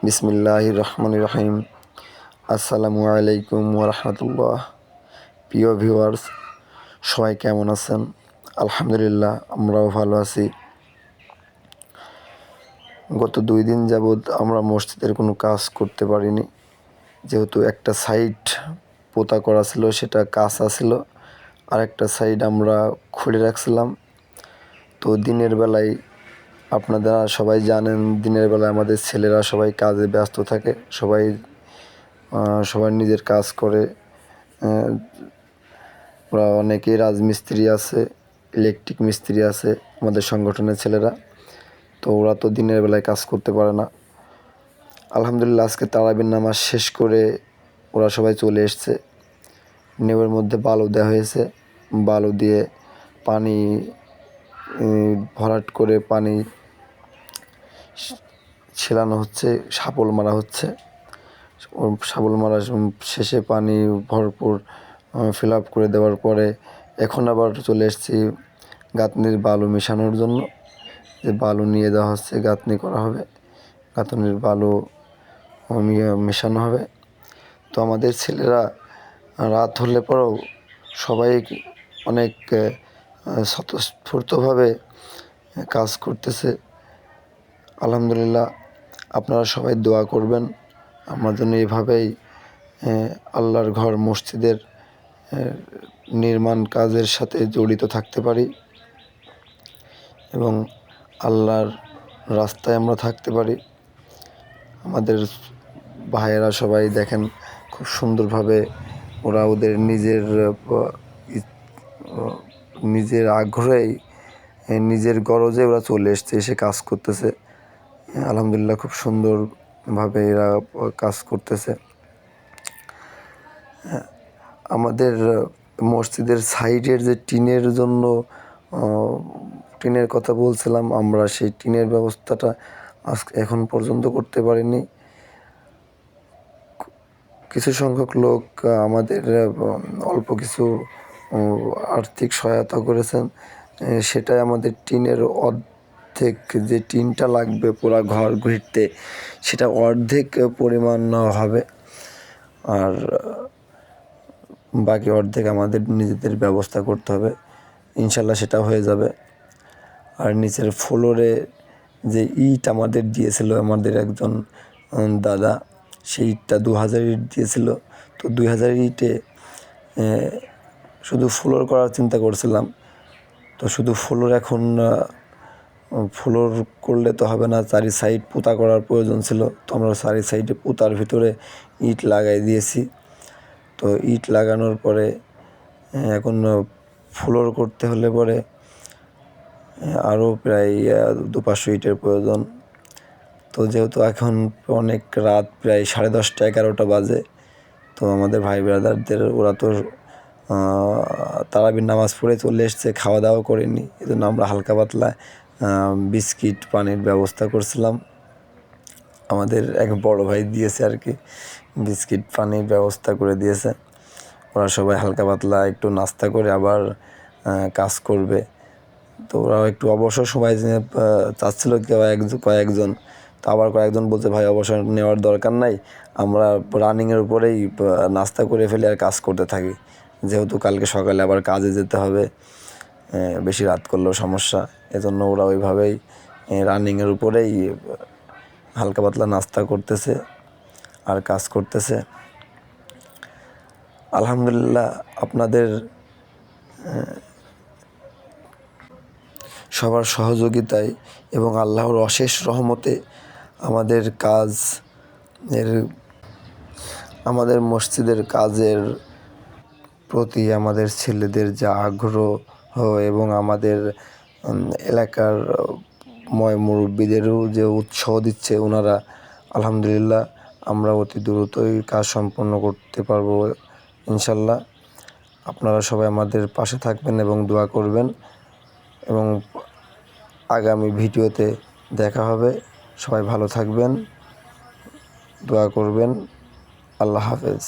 বিসমিল্লাহির রহমানির রহিম। আসসালামু আলাইকুম ওয়া রাহমাতুল্লাহ। প্রিয় ভিউয়ার্স, সবাই কেমন আছেন? আলহামদুলিল্লাহ, আমরাও ভালো আছি। গত 2 দিন যাবৎ আমরা মসজিদের কোনো কাজ করতে পারিনি, যেহেতু একটা সাইড পোতা করা ছিল, সেটা কাঁচা ছিল, আর একটা সাইড আমরা খুলে রাখছিলাম। তো দিনের বেলায় আপনারা সবাই জানেন, দিনের বেলায় আমাদের ছেলেরা সবাই কাজে ব্যস্ত থাকে, সবাই নিজের কাজ করে। ওরা অনেকেই রাজমিস্ত্রি আছে, ইলেকট্রিক মিস্ত্রি আছে আমাদের সংগঠনের ছেলেরা। তো ওরা তো দিনের বেলায় কাজ করতে পারে না। আলহামদুলিল্লাহ, আজকে তারাবির নামাজ শেষ করে ওরা সবাই চলে এসছে। নেউয়ের মধ্যে বালু দেওয়া হয়েছে, বালু দিয়ে পানি ভরাট করে পানি ছেলানো হচ্ছে, শাপল মারা হচ্ছে। শাপল মারা শেষে পানি ভরপুর ফিল আপ করে দেওয়ার পরে এখন আবার চলে এসেছি গাঁথনির বালু মেশানোর জন্য। যে বালু নিয়ে যাওয়া হচ্ছে, গাঁথনি করা হবে, গাঁথনির বালু মেশানো হবে। তো আমাদের ছেলেরা রাত হলে পরেও সবাই অনেক স্বতঃস্ফূর্তভাবে কাজ করতেছে। আলহামদুলিল্লাহ, আপনারা সবাই দোয়া করবেন আমার জন্য। এইভাবেই আল্লাহর ঘর মসজিদের নির্মাণ কাজের সাথে জড়িত থাকতে পারি এবং আল্লাহর রাস্তায় আমরা থাকতে পারি। আমাদের ভাইয়েরা সবাই দেখেন খুব সুন্দরভাবে ওরা ওদের নিজের আগ্রহেই, নিজের গরজে ওরা চলে এসে কাজ করতেছে। আলহামদুলিল্লাহ, খুব সুন্দরভাবে এরা কাজ করতেছে। আমাদের মসজিদের সাইডের যে টিনের কথা বলছিলাম, আমরা সেই টিনের ব্যবস্থাটা এখন পর্যন্ত করতে পারিনি। কিছু সংখ্যক লোক আমাদের অল্প কিছু আর্থিক সহায়তা করেছেন। সেটাই আমাদের টিনের অর্ধেক, যে টিনটা লাগবে পুরা ঘর ঘিরতে, সেটা অর্ধেক পরিমাণ হবে, আর বাকি অর্ধেক আমাদের নিজেদের ব্যবস্থা করতে হবে। ইনশাল্লাহ সেটা হয়ে যাবে। আর নিচের ফ্লোরে যে ইট আমাদের দিয়েছিল আমাদের একজন দাদা, সেই ইটটা 2000 ইট দিয়েছিল। তো 2000 ইটে শুধু ফ্লোর করার চিন্তা করছিলাম। তো শুধু এখন ফ্লোর করলে তো হবে না, চারি সাইড পোতা করার প্রয়োজন ছিল। তো আমরা চারি সাইডে পোতার ভিতরে ইট লাগাই দিয়েছি। তো ইট লাগানোর পরে এখন ফ্লোর করতে হলে পরে আরও প্রায় 200-500 ইটের প্রয়োজন। তো যেহেতু এখন অনেক রাত, প্রায় 10:30 11টা বাজে, তো আমাদের ভাই ব্রাদারদের ওরা তো তারাবির নামাজ পড়ে চলে এসছে, খাওয়া দাওয়া করেনি। এই জন্য আমরা হালকা পাতলা বিস্কিট পানির ব্যবস্থা করছিলাম। আমাদের এক বড় ভাই দিয়েছে আর কি, বিস্কিট পানির ব্যবস্থা করে দিয়েছে। ওরা সবাই হালকা পাতলা একটু নাস্তা করে আবার কাজ করবে। তো ওরাও একটু অবসর সময় চাচ্ছিল কয়েকজন। তো আবার কয়েকজন বলছে, ভাই অবসর নেওয়ার দরকার নাই, আমরা রানিংয়ের উপরেই নাস্তা করে ফেলি আর কাজ করতে থাকি, যেহেতু কালকে সকালে আবার কাজে যেতে হবে, বেশি রাত করলেও সমস্যা। এজন্য ওরা ওইভাবেই রানিংয়ের উপরেই হালকা পাতলা নাস্তা করতেছে আর কাজ করতেছে। আলহামদুলিল্লাহ, আপনাদের সবার সহযোগিতায় এবং আল্লাহর অশেষ রহমতে আমাদের মসজিদের কাজের প্রতি আমাদের ছেলেদের যা আগ্রহ এবং আমাদের এলাকার মুরব্বীদেরও যে উৎসাহ দিচ্ছে ওনারা, আলহামদুলিল্লাহ, আমরা অতি দ্রুতই কাজ সম্পন্ন করতে পারবো ইনশাল্লাহ। আপনারা সবাই আমাদের পাশে থাকবেন এবং দোয়া করবেন, এবং আগামী ভিডিওতে দেখা হবে। সবাই ভালো থাকবেন, দোয়া করবেন। আল্লাহ হাফেজ।